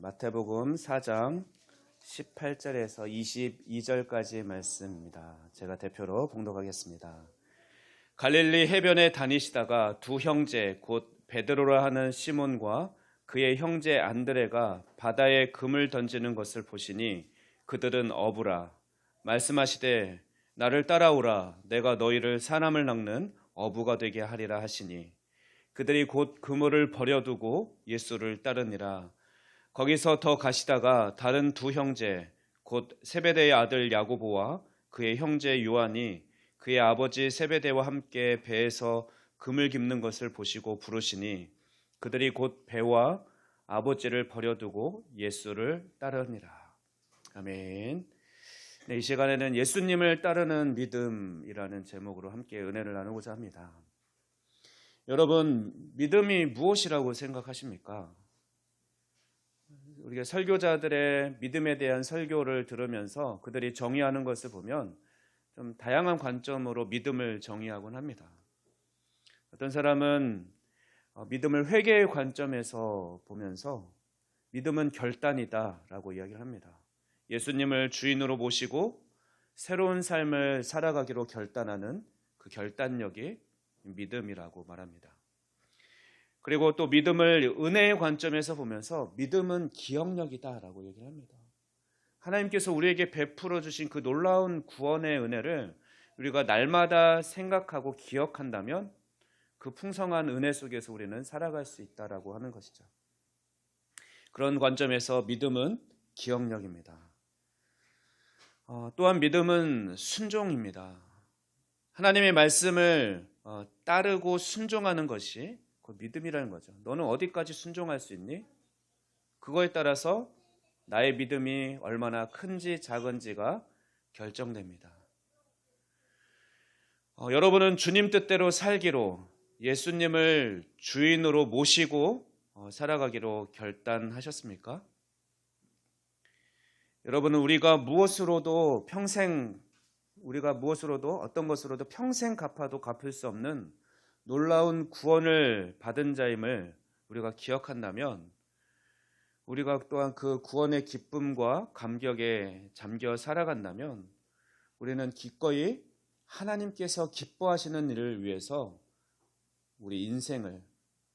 마태복음 4장 18절에서 22절까지의 말씀입니다. 제가 대표로 봉독하겠습니다. 갈릴리 해변에 다니시다가 두 형제 곧 베드로라 하는 시몬과 그의 형제 안드레가 바다에 금을 던지는 것을 보시니 그들은 어부라. 말씀하시되 나를 따라오라. 내가 너희를 사람을 낚는 어부가 되게 하리라 하시니 그들이 곧 그물을 버려두고 예수를 따르니라. 거기서 더 가시다가 다른 두 형제 곧 세베대의 아들 야고보와 그의 형제 요한이 그의 아버지 세베대와 함께 배에서 금을 깁는 것을 보시고 부르시니 그들이 곧 배와 아버지를 버려두고 예수를 따르니라. 아멘. 이 시간에는 예수님을 따르는 믿음이라는 제목으로 함께 은혜를 나누고자 합니다. 여러분, 믿음이 무엇이라고 생각하십니까? 우리가 설교자들의 믿음에 대한 설교를 들으면서 그들이 정의하는 것을 보면 좀 다양한 관점으로 믿음을 정의하곤 합니다. 어떤 사람은 믿음을 회개의 관점에서 보면서 믿음은 결단이다 라고 이야기를 합니다. 예수님을 주인으로 모시고 새로운 삶을 살아가기로 결단하는 그 결단력이 믿음이라고 말합니다. 그리고 또 믿음을 은혜의 관점에서 보면서 믿음은 기억력이다라고 얘기를 합니다. 하나님께서 우리에게 베풀어 주신 그 놀라운 구원의 은혜를 우리가 날마다 생각하고 기억한다면 그 풍성한 은혜 속에서 우리는 살아갈 수 있다라고 하는 것이죠. 그런 관점에서 믿음은 기억력입니다. 또한 믿음은 순종입니다. 하나님의 말씀을 따르고 순종하는 것이 그 믿음이라는 거죠. 너는 어디까지 순종할 수 있니? 그거에 따라서 나의 믿음이 얼마나 큰지 작은지가 결정됩니다. 여러분은 주님 뜻대로 살기로 예수님을 주인으로 모시고 살아가기로 결단하셨습니까? 여러분은 우리가 무엇으로도 어떤 것으로도 평생 갚아도 갚을 수 없는 놀라운 구원을 받은 자임을 우리가 기억한다면 우리가 또한 그 구원의 기쁨과 감격에 잠겨 살아간다면 우리는 기꺼이 하나님께서 기뻐하시는 일을 위해서 우리 인생을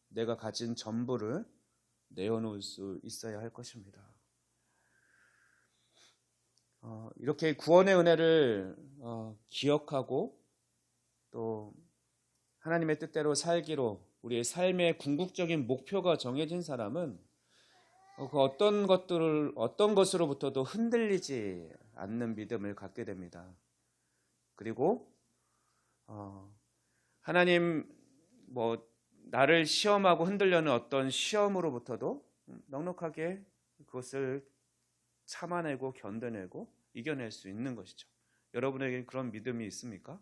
내가 가진 전부를 내어놓을 수 있어야 할 것입니다. 이렇게 구원의 은혜를 기억하고 또 하나님의 뜻대로 살기로 우리의 삶의 궁극적인 목표가 정해진 사람은 그 어떤 것으로부터도 흔들리지 않는 믿음을 갖게 됩니다. 그리고 하나님 나를 시험하고 흔들려는 어떤 시험으로부터도 넉넉하게 그것을 참아내고 견뎌내고 이겨낼 수 있는 것이죠. 여러분에게 그런 믿음이 있습니까?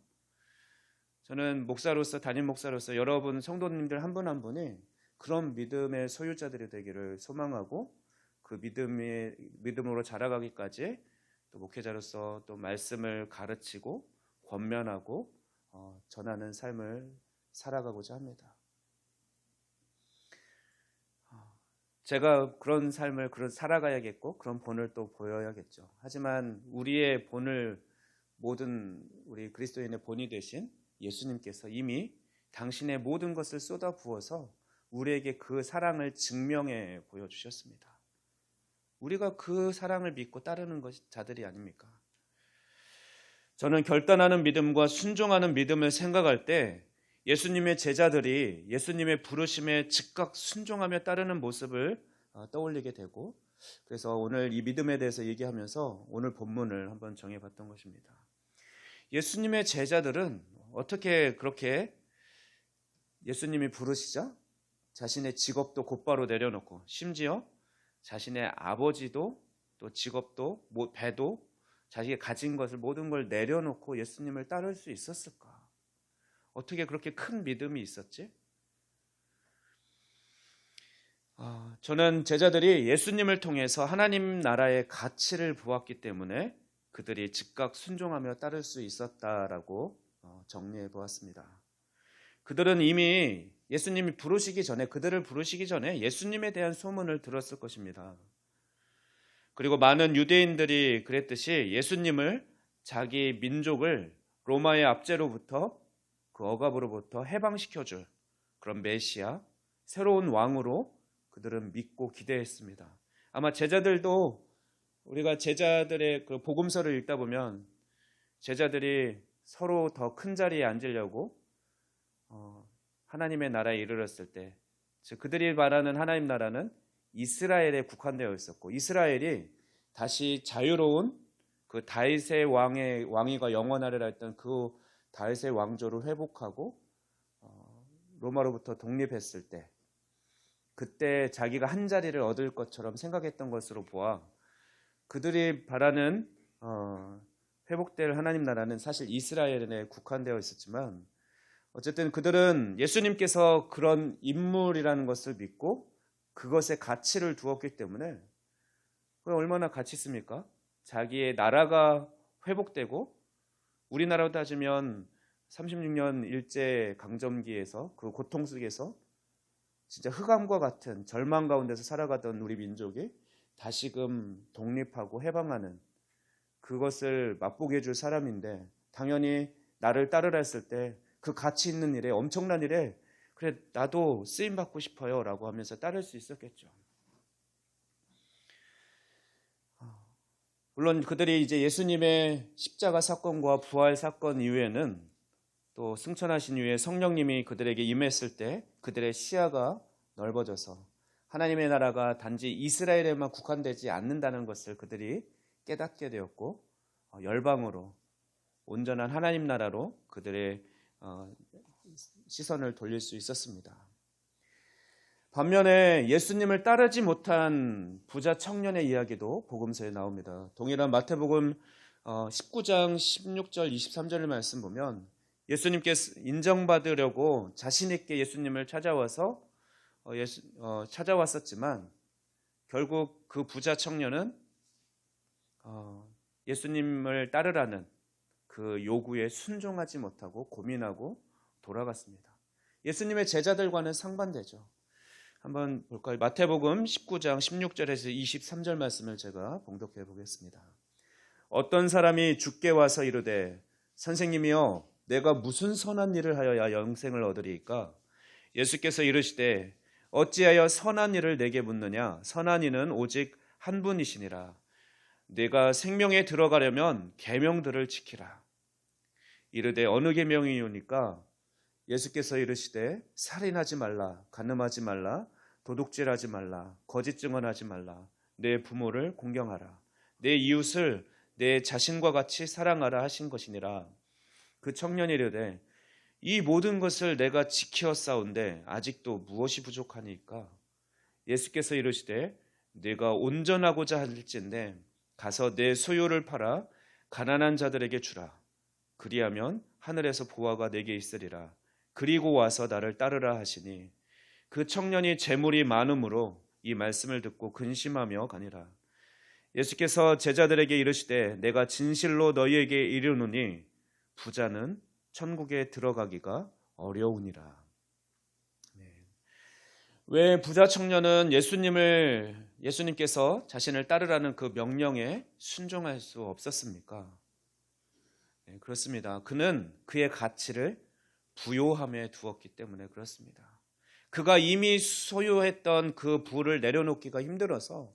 저는 담임 목사로서 여러분 성도님들 한 분 한 분이 그런 믿음의 소유자들이 되기를 소망하고 그 믿음으로 자라가기까지 또 목회자로서 또 말씀을 가르치고 권면하고 전하는 삶을 살아가고자 합니다. 제가 그런 삶을 살아가야겠고 그런 본을 또 보여야겠죠. 하지만 우리의 본을 모든 우리 그리스도인의 본이 되신 예수님께서 이미 당신의 모든 것을 쏟아 부어서 우리에게 그 사랑을 증명해 보여주셨습니다. 우리가 그 사랑을 믿고 따르는 것이 자들이 아닙니까? 저는 결단하는 믿음과 순종하는 믿음을 생각할 때 예수님의 제자들이 예수님의 부르심에 즉각 순종하며 따르는 모습을 떠올리게 되고 그래서 오늘 이 믿음에 대해서 얘기하면서 오늘 본문을 한번 정해봤던 것입니다. 예수님의 제자들은 어떻게 그렇게 예수님이 부르시자 자신의 직업도 곧바로 내려놓고 심지어 자신의 아버지도 또 직업도 배도 자기가 가진 것을 모든 걸 내려놓고 예수님을 따를 수 있었을까? 어떻게 그렇게 큰 믿음이 있었지? 저는 제자들이 예수님을 통해서 하나님 나라의 가치를 보았기 때문에 그들이 즉각 순종하며 따를 수 있었다라고 정리해 보았습니다. 그들은 이미 그들을 부르시기 전에 예수님에 대한 소문을 들었을 것입니다. 그리고 많은 유대인들이 그랬듯이 예수님을 자기 민족을 로마의 압제로부터 그 억압으로부터 해방시켜줄 그런 메시아, 새로운 왕으로 그들은 믿고 기대했습니다. 아마 제자들도 우리가 제자들의 그 복음서를 읽다 보면 제자들이 서로 더 큰 자리에 앉으려고 하나님의 나라에 이르렀을 때, 즉 그들이 말하는 하나님 나라는 이스라엘에 국한되어 있었고, 이스라엘이 다시 자유로운 그 다윗의 왕위가 영원하리라 했던 그 다윗의 왕조를 회복하고 로마로부터 독립했을 때, 그때 자기가 한 자리를 얻을 것처럼 생각했던 것으로 보아 그들이 바라는 회복될 하나님 나라는 사실 이스라엘에 국한되어 있었지만, 어쨌든 그들은 예수님께서 그런 인물이라는 것을 믿고 그것에 가치를 두었기 때문에, 그게 얼마나 가치 있습니까? 자기의 나라가 회복되고, 우리나라로 따지면 36년 일제 강점기에서 그 고통 속에서 진짜 흑암과 같은 절망 가운데서 살아가던 우리 민족이 다시금 독립하고 해방하는 그것을 맛보게 해줄 사람인데, 당연히 나를 따르라 했을 때 그 가치 있는 일에, 엄청난 일에 그래 나도 쓰임 받고 싶어요 라고 하면서 따를 수 있었겠죠. 물론 그들이 이제 예수님의 십자가 사건과 부활 사건 이후에는, 또 승천하신 이후에 성령님이 그들에게 임했을 때 그들의 시야가 넓어져서 하나님의 나라가 단지 이스라엘에만 국한되지 않는다는 것을 그들이 깨닫게 되었고, 열방으로 온전한 하나님 나라로 그들의 시선을 돌릴 수 있었습니다. 반면에 예수님을 따르지 못한 부자 청년의 이야기도 복음서에 나옵니다. 동일한 마태복음 19장 16절 23절의 말씀 보면, 예수님께서 인정받으려고 자신 있게 예수님을 찾아왔었지만 결국 그 부자 청년은 예수님을 따르라는 그 요구에 순종하지 못하고 고민하고 돌아갔습니다. 예수님의 제자들과는 상반되죠. 한번 볼까요? 마태복음 19장 16절에서 23절 말씀을 제가 봉독해 보겠습니다. 어떤 사람이 주께 와서 이르되 선생님이여 내가 무슨 선한 일을 하여야 영생을 얻으리이까? 예수께서 이르시되 어찌하여 선한 일을 내게 묻느냐? 선한 이는 오직 한 분이시니라. 내가 생명에 들어가려면 계명들을 지키라. 이르되 어느 계명이오니까? 예수께서 이르시되 살인하지 말라, 간음하지 말라, 도둑질하지 말라, 거짓 증언하지 말라, 내 부모를 공경하라, 내 이웃을 내 자신과 같이 사랑하라 하신 것이니라. 그 청년이 이르되 이 모든 것을 내가 지키었사온데 아직도 무엇이 부족하니까? 예수께서 이르시되 내가 온전하고자 할진대 가서 내 소유를 팔아 가난한 자들에게 주라. 그리하면 하늘에서 보화가 내게 있으리라. 그리고 와서 나를 따르라 하시니, 그 청년이 재물이 많음으로 이 말씀을 듣고 근심하며 가니라. 예수께서 제자들에게 이르시되 내가 진실로 너희에게 이르노니 부자는 천국에 들어가기가 어려우니라. 왜 부자 청년은 예수님께서 자신을 따르라는 그 명령에 순종할 수 없었습니까? 네, 그렇습니다. 그는 그의 가치를 부요함에 두었기 때문에 그렇습니다. 그가 이미 소유했던 그 부를 내려놓기가 힘들어서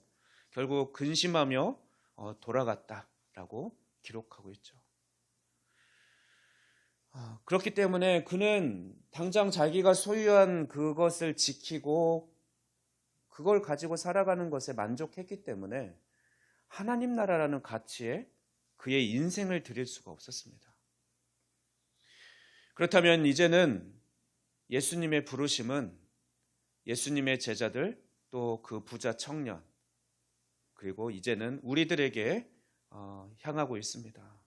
결국 근심하며 돌아갔다라고 기록하고 있죠. 그렇기 때문에 그는 당장 자기가 소유한 그것을 지키고 그걸 가지고 살아가는 것에 만족했기 때문에 하나님 나라라는 가치에 그의 인생을 드릴 수가 없었습니다. 그렇다면 이제는 예수님의 부르심은 예수님의 제자들, 또 그 부자 청년, 그리고 이제는 우리들에게 향하고 있습니다.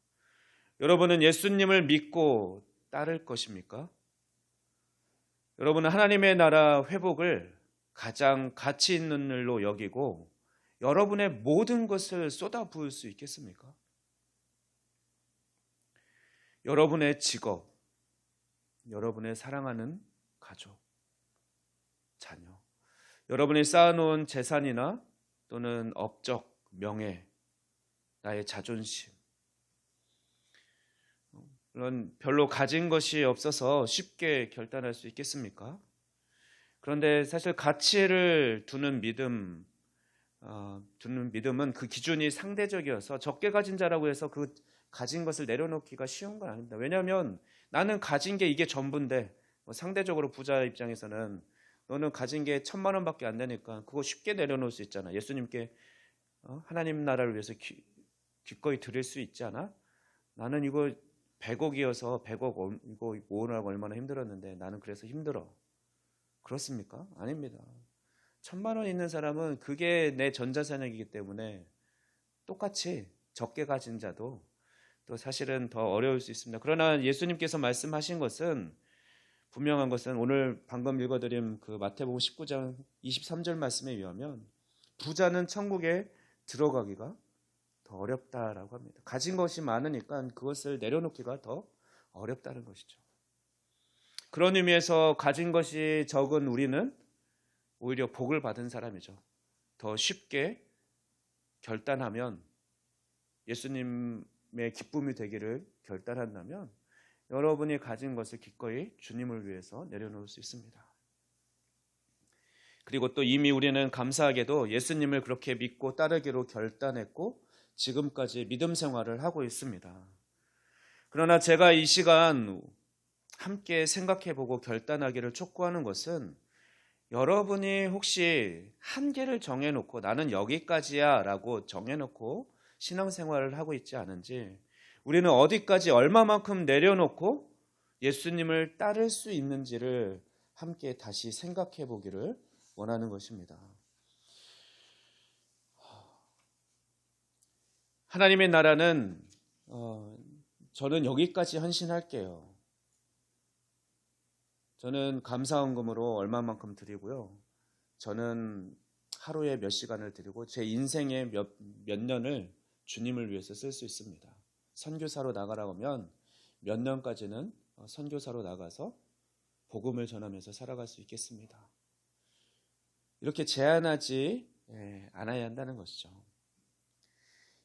여러분은 예수님을 믿고 따를 것입니까? 여러분은 하나님의 나라 회복을 가장 가치 있는 일로 여기고 여러분의 모든 것을 쏟아부을 수 있겠습니까? 여러분의 직업, 여러분의 사랑하는 가족, 자녀, 여러분이 쌓아놓은 재산이나 또는 업적, 명예, 나의 자존심, 물론 별로 가진 것이 없어서 쉽게 결단할 수 있겠습니까? 그런데 사실 가치를 두는 믿음은 그 기준이 상대적이어서 적게 가진 자라고 해서 그 가진 것을 내려놓기가 쉬운 건 아닙니다. 왜냐하면 나는 가진 게 이게 전부인데 상대적으로 부자 입장에서는 너는 가진 게 1,000,000원밖에 안 되니까 그거 쉽게 내려놓을 수 있잖아. 예수님께 하나님 나라를 위해서 기꺼이 드릴 수 있지 않아? 나는 이거 100억이어서 100억 이거 모으느라고 얼마나 힘들었는데 나는 그래서 힘들어. 그렇습니까? 아닙니다. 1,000,000원 있는 사람은 그게 내 전자산역이기 때문에 똑같이 적게 가진 자도 또 사실은 더 어려울 수 있습니다. 그러나 예수님께서 말씀하신 것은 분명한 것은 오늘 방금 읽어드린 그 마태복음 19장 23절 말씀에 의하면 부자는 천국에 들어가기가 더 어렵다라고 합니다. 가진 것이 많으니까 그것을 내려놓기가 더 어렵다는 것이죠. 그런 의미에서 가진 것이 적은 우리는 오히려 복을 받은 사람이죠. 더 쉽게 결단하면 예수님의 기쁨이 되기를 결단한다면 여러분이 가진 것을 기꺼이 주님을 위해서 내려놓을 수 있습니다. 그리고 또 이미 우리는 감사하게도 예수님을 그렇게 믿고 따르기로 결단했고 지금까지 믿음 생활을 하고 있습니다. 그러나 제가 이 시간 함께 생각해보고 결단하기를 촉구하는 것은 여러분이 혹시 한계를 정해놓고 나는 여기까지야 라고 정해놓고 신앙생활을 하고 있지 않은지, 우리는 어디까지 얼마만큼 내려놓고 예수님을 따를 수 있는지를 함께 다시 생각해 보기를 원하는 것입니다. 하나님의 나라는 저는 여기까지 헌신할게요. 저는 감사헌금으로 얼마만큼 드리고요. 저는 하루에 몇 시간을 드리고 제 인생의 몇 년을 주님을 위해서 쓸 수 있습니다. 선교사로 나가라고 하면 몇 년까지는 선교사로 나가서 복음을 전하면서 살아갈 수 있겠습니다. 이렇게 제한하지 않아야 한다는 것이죠.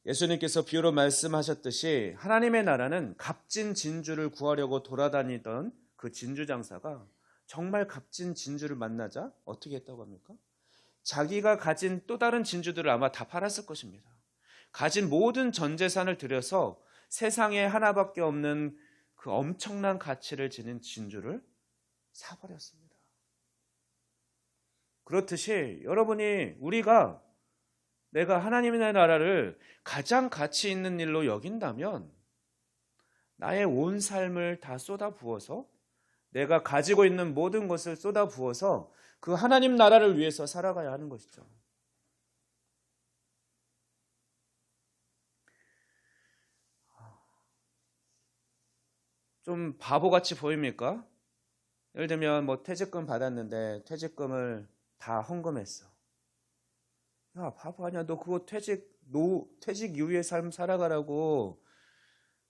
예수님께서 비유로 말씀하셨듯이 하나님의 나라는 값진 진주를 구하려고 돌아다니던 그 진주 장사가 정말 값진 진주를 만나자 어떻게 했다고 합니까? 자기가 가진 또 다른 진주들을 아마 다 팔았을 것입니다. 가진 모든 전 재산을 들여서 세상에 하나밖에 없는 그 엄청난 가치를 지닌 진주를 사버렸습니다. 그렇듯이 여러분이 우리가 내가 하나님의 나라를 가장 가치 있는 일로 여긴다면 나의 온 삶을 다 쏟아 부어서 내가 가지고 있는 모든 것을 쏟아 부어서 그 하나님 나라를 위해서 살아가야 하는 것이죠. 좀 바보같이 보입니까? 예를 들면 퇴직금 받았는데 퇴직금을 다 헌금했어. 야, 바보 아니야. 너 그거 퇴직 이후의 삶 살아가라고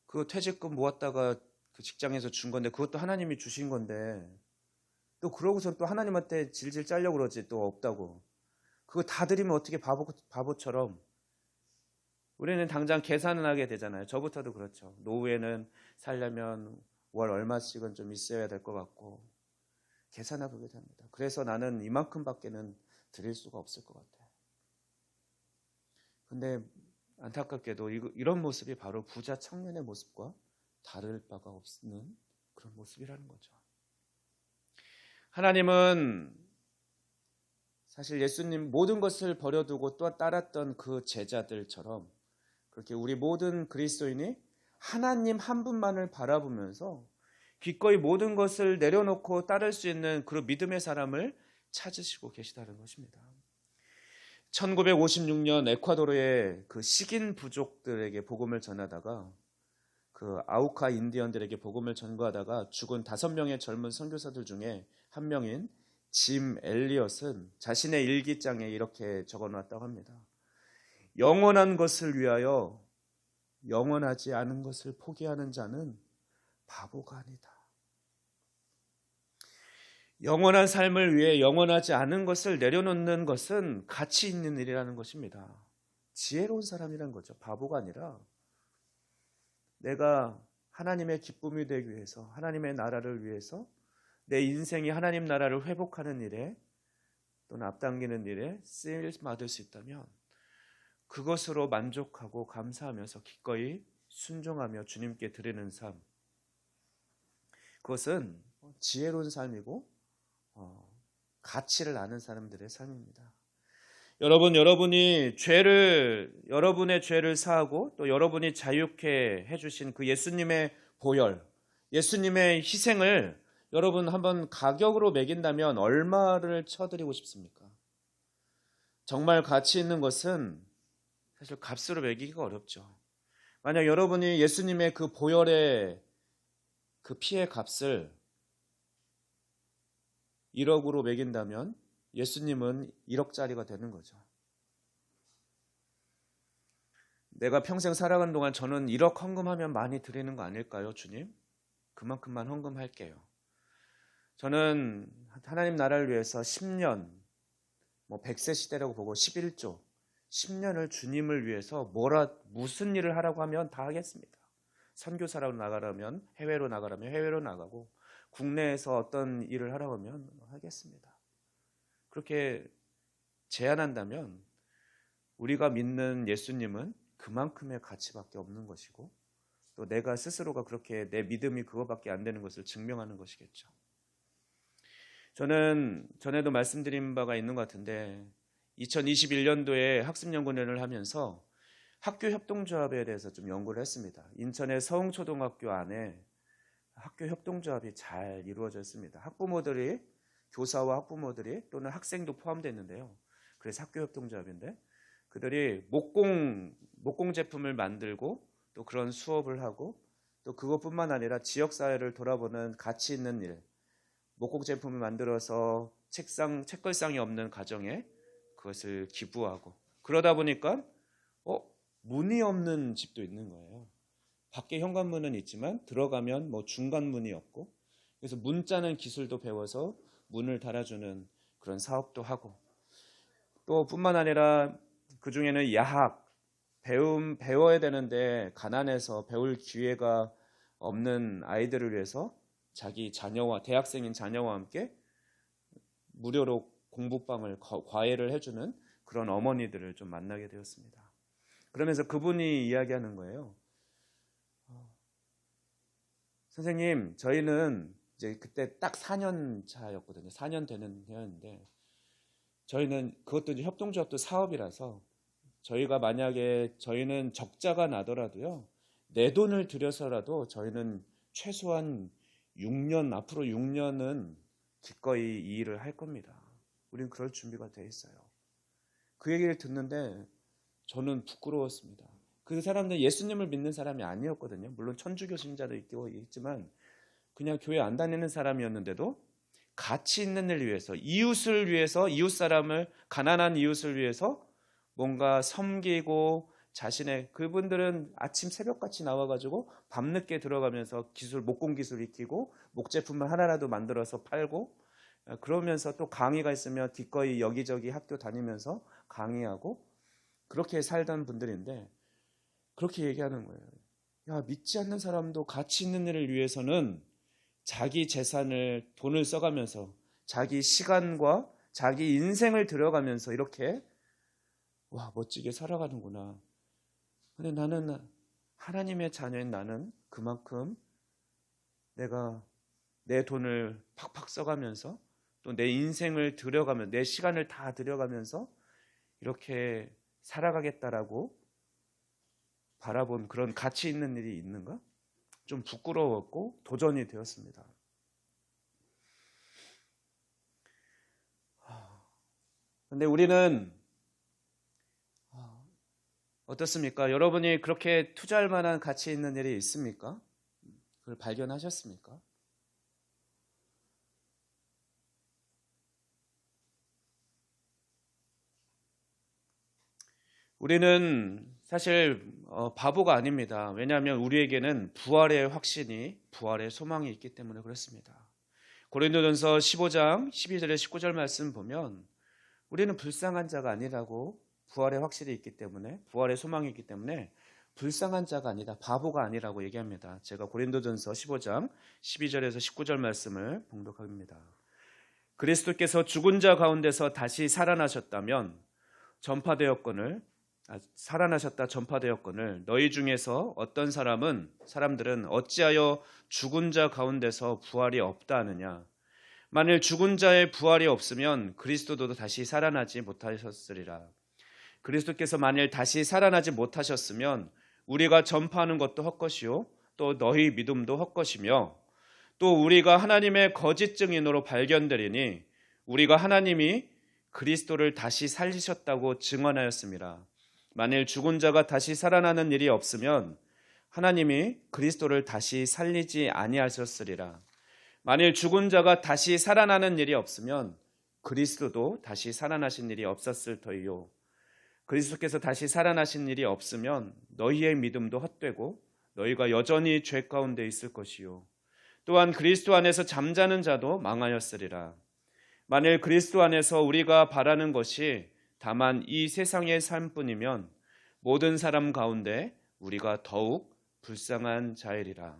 그 퇴직금 모았다가 그 직장에서 준 건데 그것도 하나님이 주신 건데 또 그러고선 또 하나님한테 질질 짜려고 그러지. 또 없다고. 그거 다 드리면 어떻게 바보처럼. 우리는 당장 계산을 하게 되잖아요. 저부터도 그렇죠. 노후에는 살려면 월 얼마씩은 좀 있어야 될 것 같고 계산해보게 됩니다. 그래서 나는 이만큼밖에는 드릴 수가 없을 것 같아요. 근데 안타깝게도 이런 모습이 바로 부자 청년의 모습과 다를 바가 없는 그런 모습이라는 거죠. 하나님은 사실 예수님 모든 것을 버려두고 또 따랐던 그 제자들처럼 그렇게 우리 모든 그리스도인이 하나님 한 분만을 바라보면서 기꺼이 모든 것을 내려놓고 따를 수 있는 그 믿음의 사람을 찾으시고 계시다는 것입니다. 1956년 에콰도르의 그 식인 부족들에게 복음을 전하다가 그 아우카 인디언들에게 복음을 전거하다가 죽은 5명의 젊은 선교사들 중에 한 명인 짐 엘리엇은 자신의 일기장에 이렇게 적어놨다고 합니다. 영원한 것을 위하여 영원하지 않은 것을 포기하는 자는 바보가 아니다. 영원한 삶을 위해 영원하지 않은 것을 내려놓는 것은 가치 있는 일이라는 것입니다. 지혜로운 사람이란 거죠. 바보가 아니라 내가 하나님의 기쁨이 되기 위해서, 하나님의 나라를 위해서 내 인생이 하나님 나라를 회복하는 일에 또는 앞당기는 일에 쓰임 받을 수 있다면 그것으로 만족하고 감사하면서 기꺼이 순종하며 주님께 드리는 삶, 그것은 지혜로운 삶이고 가치를 아는 사람들의 삶입니다. 여러분의 죄를 사하고 또 여러분이 자유케 해주신 그 예수님의 보혈, 예수님의 희생을 여러분 한번 가격으로 매긴다면 얼마를 쳐드리고 싶습니까? 정말 가치 있는 것은 사실 값으로 매기기가 어렵죠. 만약 여러분이 예수님의 그 보혈의 그 피의 값을 1억으로 매긴다면 예수님은 1억짜리가 되는 거죠. 내가 평생 살아가는 동안 저는 1억 헌금하면 많이 드리는 거 아닐까요, 주님? 그만큼만 헌금할게요. 저는 하나님 나라를 위해서 10년, 100세 시대라고 보고 11조, 10년을 주님을 위해서 무슨 일을 하라고 하면 다 하겠습니다. 선교사라고 나가라면 해외로 나가라면 해외로 나가고 국내에서 어떤 일을 하라고 하면 하겠습니다. 그렇게 제안한다면 우리가 믿는 예수님은 그만큼의 가치밖에 없는 것이고 또 내가 스스로가 그렇게 내 믿음이 그거밖에 안 되는 것을 증명하는 것이겠죠. 저는 전에도 말씀드린 바가 있는 것 같은데 2021년도에 학습연구원을 하면서 학교 협동조합에 대해서 좀 연구를 했습니다. 인천의 서흥초등학교 안에 학교 협동조합이 잘 이루어져 있습니다. 교사와 학부모들이 또는 학생도 포함됐는데요. 그래서 학교 협동조합인데 그들이 목공 제품을 만들고 또 그런 수업을 하고 또 그것뿐만 아니라 지역사회를 돌아보는 가치 있는 일, 목공 제품을 만들어서 책걸상이 없는 가정에 그것을 기부하고 그러다 보니까 문이 없는 집도 있는 거예요. 밖에 현관문은 있지만 들어가면 중간문이 없고 그래서 문 짜는 기술도 배워서 문을 달아주는 그런 사업도 하고 또 뿐만 아니라 그 중에는 야학, 배워야 되는데 가난해서 배울 기회가 없는 아이들을 위해서 자기 자녀와 대학생인 자녀와 함께 무료로 공부방을 과외를 해주는 그런 어머니들을 좀 만나게 되었습니다. 그러면서 그분이 이야기하는 거예요. 선생님, 저희는 이제 그때 딱 4년 차였거든요. 4년 되는 해였는데 저희는 그것도 이제 협동조합도 사업이라서 저희는 적자가 나더라도요. 내 돈을 들여서라도 저희는 최소한 앞으로 6년은 기꺼이 이 일을 할 겁니다. 우린 그럴 준비가 돼 있어요. 그 얘기를 듣는데 저는 부끄러웠습니다. 그 사람들은 예수님을 믿는 사람이 아니었거든요. 물론 천주교 신자도 있지만 그냥 교회 안 다니는 사람이었는데도 가치 있는 일을 위해서 이웃을 위해서 가난한 이웃을 위해서 뭔가 섬기고 그분들은 아침 새벽같이 나와가지고 밤늦게 들어가면서 목공 기술 익히고 목제품을 하나라도 만들어서 팔고 그러면서 또 강의가 있으면 기꺼이 여기저기 학교 다니면서 강의하고 그렇게 살던 분들인데 그렇게 얘기하는 거예요. 야, 믿지 않는 사람도 가치 있는 일을 위해서는 자기 돈을 써가면서 자기 시간과 자기 인생을 들여가면서 이렇게 멋지게 살아가는구나. 근데 나는 하나님의 자녀인 나는 그만큼 내가 내 돈을 팍팍 써가면서 또 내 인생을 내 시간을 다 들여가면서 이렇게 살아가겠다라고 바라본 그런 가치 있는 일이 있는가? 좀 부끄러웠고 도전이 되었습니다. 근데 우리는 어떻습니까? 여러분이 그렇게 투자할 만한 가치 있는 일이 있습니까? 그걸 발견하셨습니까? 우리는 사실 바보가 아닙니다. 왜냐하면 우리에게는 부활의 확신이, 부활의 소망이 있기 때문에 그렇습니다. 고린도전서 15장 12절에 19절 말씀 보면 우리는 불쌍한 자가 아니라고 부활에 확실히 있기 때문에, 부활의 소망이 있기 때문에 불쌍한 자가 아니다, 바보가 아니라고 얘기합니다. 제가 고린도전서 15장 12절에서 19절 말씀을 봉독합니다. 그리스도께서 죽은 자 가운데서 다시 살아나셨다면 살아나셨다 전파되었거늘 너희 중에서 어떤 사람들은 어찌하여 죽은 자 가운데서 부활이 없다 하느냐. 만일 죽은 자의 부활이 없으면 그리스도도 다시 살아나지 못하셨으리라. 그리스도께서 만일 다시 살아나지 못하셨으면 우리가 전파하는 것도 헛것이요 또 너희 믿음도 헛것이며 또 우리가 하나님의 거짓 증인으로 발견되리니 우리가 하나님이 그리스도를 다시 살리셨다고 증언하였습니다. 만일 죽은 자가 다시 살아나는 일이 없으면 하나님이 그리스도를 다시 살리지 아니하셨으리라. 만일 죽은 자가 다시 살아나는 일이 없으면 그리스도도 다시 살아나신 일이 없었을 터이요. 그리스도께서 다시 살아나신 일이 없으면 너희의 믿음도 헛되고 너희가 여전히 죄 가운데 있을 것이요. 또한 그리스도 안에서 잠자는 자도 망하였으리라. 만일 그리스도 안에서 우리가 바라는 것이 다만 이 세상의 삶뿐이면 모든 사람 가운데 우리가 더욱 불쌍한 자이리라.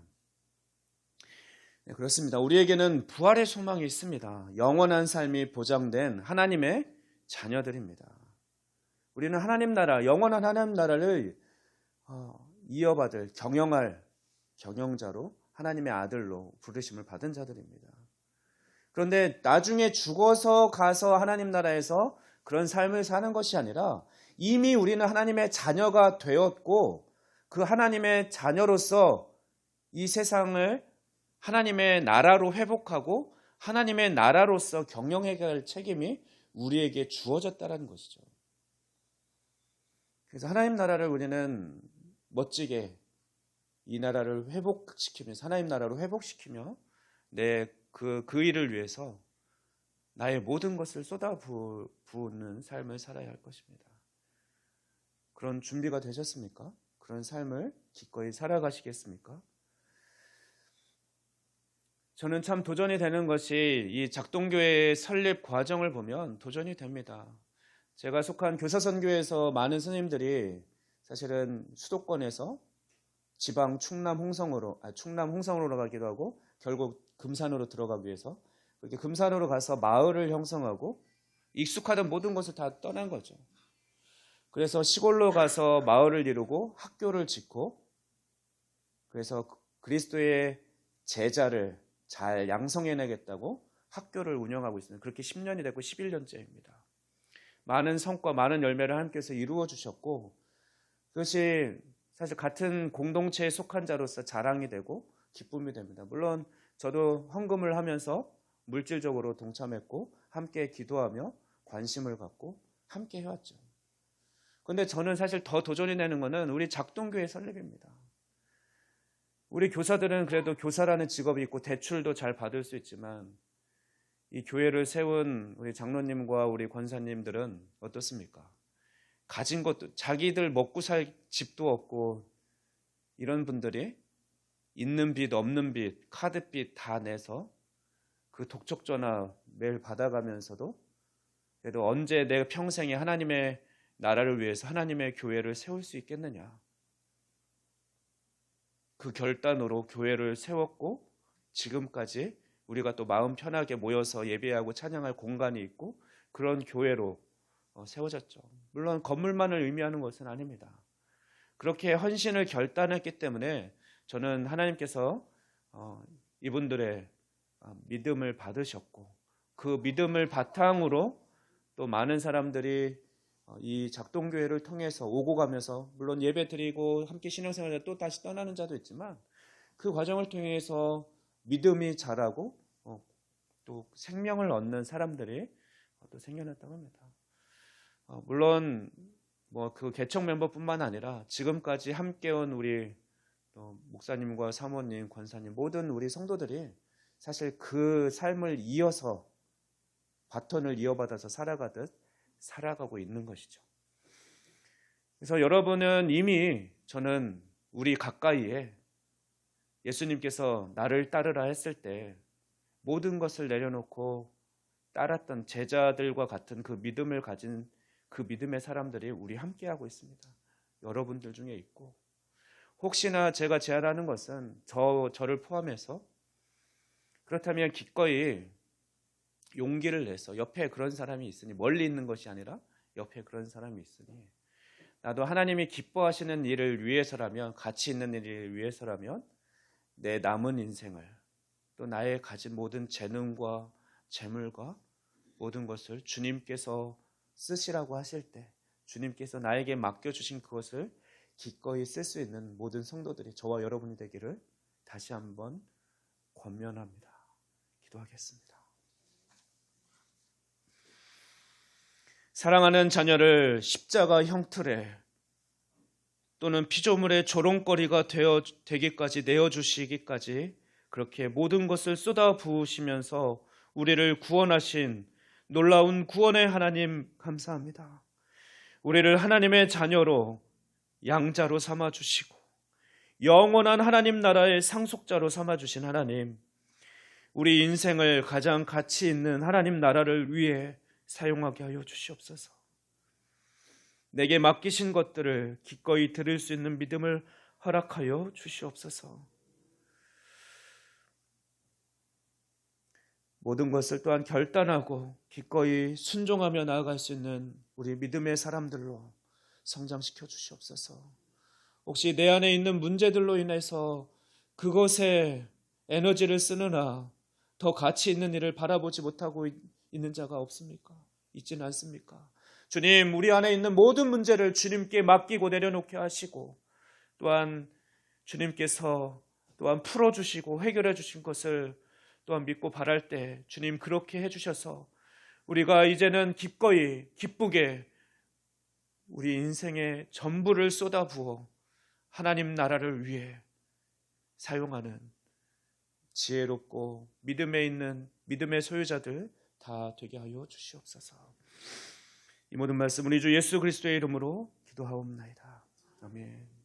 네, 그렇습니다. 우리에게는 부활의 소망이 있습니다. 영원한 삶이 보장된 하나님의 자녀들입니다. 우리는 하나님 나라, 영원한 하나님 나라를 이어받을, 경영할 경영자로 하나님의 아들로 부르심을 받은 자들입니다. 그런데 나중에 죽어서 가서 하나님 나라에서 그런 삶을 사는 것이 아니라 이미 우리는 하나님의 자녀가 되었고 그 하나님의 자녀로서 이 세상을 하나님의 나라로 회복하고 하나님의 나라로서 경영해야 할 책임이 우리에게 주어졌다는 것이죠. 그래서 하나님 나라를 우리는 멋지게 이 나라를 회복시키면서 하나님 나라로 회복시키며 그 일을 위해서 나의 모든 것을 쏟아부는 삶을 살아야 할 것입니다. 그런 준비가 되셨습니까? 그런 삶을 기꺼이 살아가시겠습니까? 저는 참 도전이 되는 것이 이 작동교회의 설립 과정을 보면 도전이 됩니다. 제가 속한 교사선교회에서 많은 스님들이 사실은 수도권에서 지방 충남 홍성으로 가기도 하고 결국 금산으로 들어가기 위해서 그렇게 금산으로 가서 마을을 형성하고 익숙하던 모든 것을 다 떠난 거죠. 그래서 시골로 가서 마을을 이루고 학교를 짓고 그래서 그리스도의 제자를 잘 양성해내겠다고 학교를 운영하고 있습니다. 그렇게 10년이 됐고 11년째입니다. 많은 성과, 많은 열매를 하나님께서 이루어 주셨고 그것이 사실 같은 공동체에 속한 자로서 자랑이 되고 기쁨이 됩니다. 물론 저도 헌금을 하면서 물질적으로 동참했고 함께 기도하며 관심을 갖고 함께 해왔죠. 그런데 저는 사실 더 도전이 되는 것은 우리 작동교회 설립입니다. 우리 교사들은 그래도 교사라는 직업이 있고 대출도 잘 받을 수 있지만 이 교회를 세운 우리 장로님과 우리 권사님들은 어떻습니까? 가진 것도 자기들 먹고 살 집도 없고 이런 분들이 있는 빚 없는 빚 카드빚 다 내서 그 독촉 전화 매일 받아가면서도 그래도 언제 내가 평생에 하나님의 나라를 위해서 하나님의 교회를 세울 수 있겠느냐. 그 결단으로 교회를 세웠고 지금까지 우리가 또 마음 편하게 모여서 예배하고 찬양할 공간이 있고 그런 교회로 세워졌죠. 물론 건물만을 의미하는 것은 아닙니다. 그렇게 헌신을 결단했기 때문에 저는 하나님께서 이분들의 믿음을 받으셨고 그 믿음을 바탕으로 또 많은 사람들이 이 작동교회를 통해서 오고 가면서 물론 예배 드리고 함께 신앙생활에 또 다시 떠나는 자도 있지만 그 과정을 통해서 믿음이 자라고 또 생명을 얻는 사람들이 또 생겨났다고 합니다. 물론 그 개척 멤버뿐만 아니라 지금까지 함께 온 우리 또 목사님과 사모님, 권사님 모든 우리 성도들이 사실 그 삶을 이어서 바톤을 이어받아서 살아가고 있는 것이죠. 그래서 여러분은 이미 저는 우리 가까이에 예수님께서 나를 따르라 했을 때 모든 것을 내려놓고 따랐던 제자들과 같은 그 믿음을 가진 그 믿음의 사람들이 우리 함께하고 있습니다. 여러분들 중에 있고, 혹시나 제가 제안하는 것은 저를 포함해서 그렇다면 기꺼이 용기를 내서 옆에 그런 사람이 있으니, 멀리 있는 것이 아니라 옆에 그런 사람이 있으니, 나도 하나님이 기뻐하시는 일을 위해서라면, 가치 있는 일을 위해서라면 내 남은 인생을, 또 나의 가진 모든 재능과 재물과 모든 것을 주님께서 쓰시라고 하실 때, 주님께서 나에게 맡겨주신 그것을 기꺼이 쓸 수 있는 모든 성도들이 저와 여러분이 되기를 다시 한번 권면합니다. 기도하겠습니다. 사랑하는 자녀를 십자가 형틀에 또는 피조물의 조롱거리가 되기까지, 내어주시기까지 그렇게 모든 것을 쏟아 부으시면서 우리를 구원하신 놀라운 구원의 하나님 감사합니다. 우리를 하나님의 자녀로, 양자로 삼아주시고 영원한 하나님 나라의 상속자로 삼아주신 하나님, 우리 인생을 가장 가치 있는 하나님 나라를 위해 사용하게 하여 주시옵소서. 내게 맡기신 것들을 기꺼이 드릴 수 있는 믿음을 허락하여 주시옵소서. 모든 것을 또한 결단하고 기꺼이 순종하며 나아갈 수 있는 우리 믿음의 사람들로 성장시켜 주시옵소서. 혹시 내 안에 있는 문제들로 인해서 그것에 에너지를 쓰느나 더 가치 있는 일을 바라보지 못하고 있는 자가 없습니까? 있지는 않습니까? 주님, 우리 안에 있는 모든 문제를 주님께 맡기고 내려놓게 하시고, 또한 주님께서 또한 풀어주시고 해결해 주신 것을 또한 믿고 바랄 때 주님 그렇게 해주셔서 우리가 이제는 기꺼이 기쁘게 우리 인생의 전부를 쏟아부어 하나님 나라를 위해 사용하는 지혜롭고 믿음에 있는 믿음의 소유자들 다 되게 하여 주시옵소서. 이 모든 말씀 우리 주 예수 그리스도의 이름으로 기도하옵나이다. 아멘.